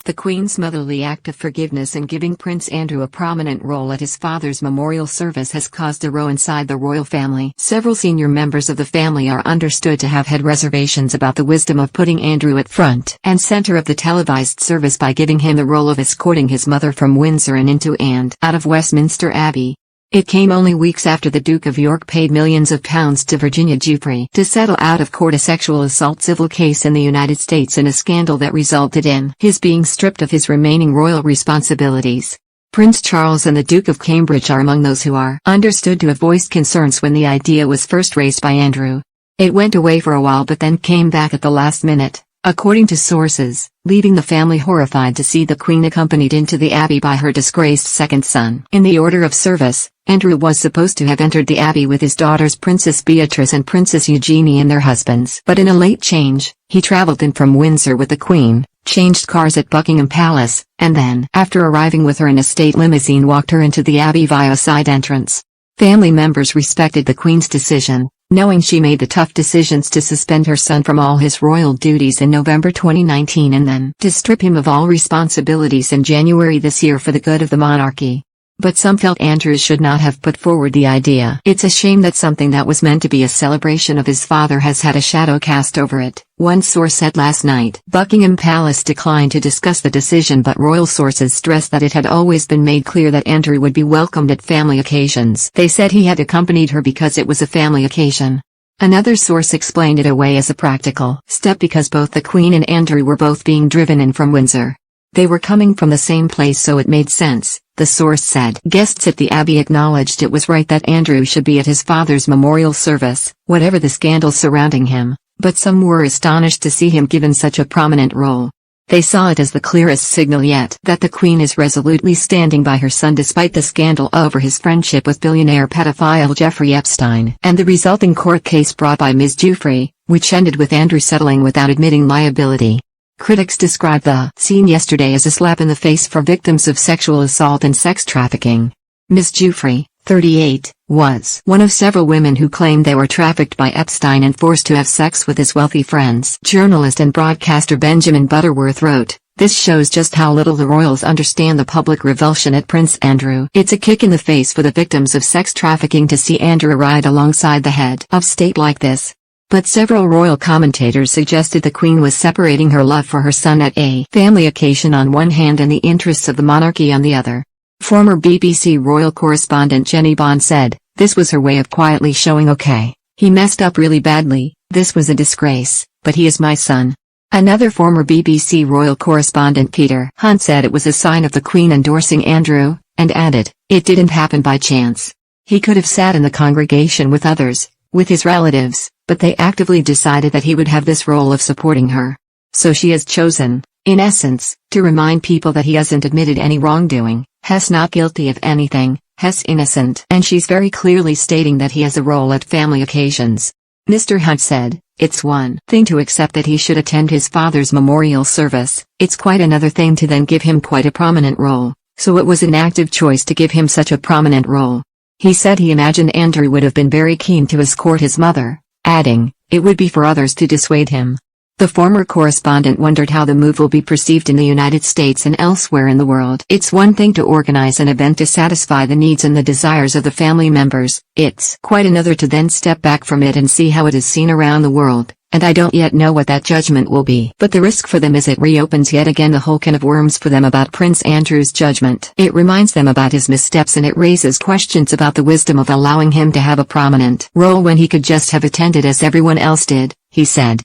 The Queen's motherly act of forgiveness in giving Prince Andrew a prominent role at his father's memorial service has caused a row inside the royal family. Several senior members of the family are understood to have had reservations about the wisdom of putting Andrew at front and center of the televised service by giving him the role of escorting his mother from Windsor and into and out of Westminster Abbey. It came only weeks after the Duke of York paid millions of pounds to Virginia Giuffre to settle out of court a sexual assault civil case in the United States in a scandal that resulted in his being stripped of his remaining royal responsibilities. Prince Charles and the Duke of Cambridge are among those who are understood to have voiced concerns when the idea was first raised by Andrew. It went away for a while but then came back at the last minute, according to sources, leaving the family horrified to see the Queen accompanied into the Abbey by her disgraced second son. In the order of service, Andrew was supposed to have entered the Abbey with his daughters Princess Beatrice and Princess Eugenie and their husbands. But in a late change, he travelled in from Windsor with the Queen, changed cars at Buckingham Palace, and then, after arriving with her in a state limousine, walked her into the Abbey via a side entrance. Family members respected the Queen's decision, knowing she made the tough decisions to suspend her son from all his royal duties in November 2019 and then to strip him of all responsibilities in January this year for the good of the monarchy. But some felt Andrew should not have put forward the idea. It's a shame that something that was meant to be a celebration of his father has had a shadow cast over it, one source said last night. Buckingham Palace declined to discuss the decision, but royal sources stressed that it had always been made clear that Andrew would be welcomed at family occasions. They said he had accompanied her because it was a family occasion. Another source explained it away as a practical step because both the Queen and Andrew were both being driven in from Windsor. They were coming from the same place, so it made sense, the source said. Guests at the Abbey acknowledged it was right that Andrew should be at his father's memorial service, whatever the scandal surrounding him, but some were astonished to see him given such a prominent role. They saw it as the clearest signal yet that the Queen is resolutely standing by her son despite the scandal over his friendship with billionaire pedophile Jeffrey Epstein and the resulting court case brought by Ms. Giuffre, which ended with Andrew settling without admitting liability. Critics described the scene yesterday as a slap in the face for victims of sexual assault and sex trafficking. Ms. Giuffre, 38, was one of several women who claimed they were trafficked by Epstein and forced to have sex with his wealthy friends. Journalist and broadcaster Benjamin Butterworth wrote, "This shows just how little the royals understand the public revulsion at Prince Andrew. It's a kick in the face for the victims of sex trafficking to see Andrew ride alongside the head of state like this." But several royal commentators suggested the Queen was separating her love for her son at a family occasion on one hand and the interests of the monarchy on the other. Former BBC royal correspondent Jenny Bond said, "This was her way of quietly showing okay, he messed up really badly, this was a disgrace, but he is my son." Another former BBC royal correspondent Peter Hunt said it was a sign of the Queen endorsing Andrew, and added, "It didn't happen by chance. He could have sat in the congregation with others, with his relatives, but they actively decided that he would have this role of supporting her. So she has chosen, in essence, to remind people that he hasn't admitted any wrongdoing, he's not guilty of anything, he's innocent. And she's very clearly stating that he has a role at family occasions." Mr. Hunt said, "It's one thing to accept that he should attend his father's memorial service, it's quite another thing to then give him quite a prominent role, so it was an active choice to give him such a prominent role." He said he imagined Andrew would have been very keen to escort his mother, adding, "It would be for others to dissuade him." The former correspondent wondered how the move will be perceived in the United States and elsewhere in the world. It's one thing to organize an event to satisfy the needs and the desires of the family members, it's quite another to then step back from it and see how it is seen around the world, and I don't yet know what that judgment will be. But the risk for them is it reopens yet again the whole can of worms for them about Prince Andrew's judgment. It reminds them about his missteps and it raises questions about the wisdom of allowing him to have a prominent role when he could just have attended as everyone else did, he said.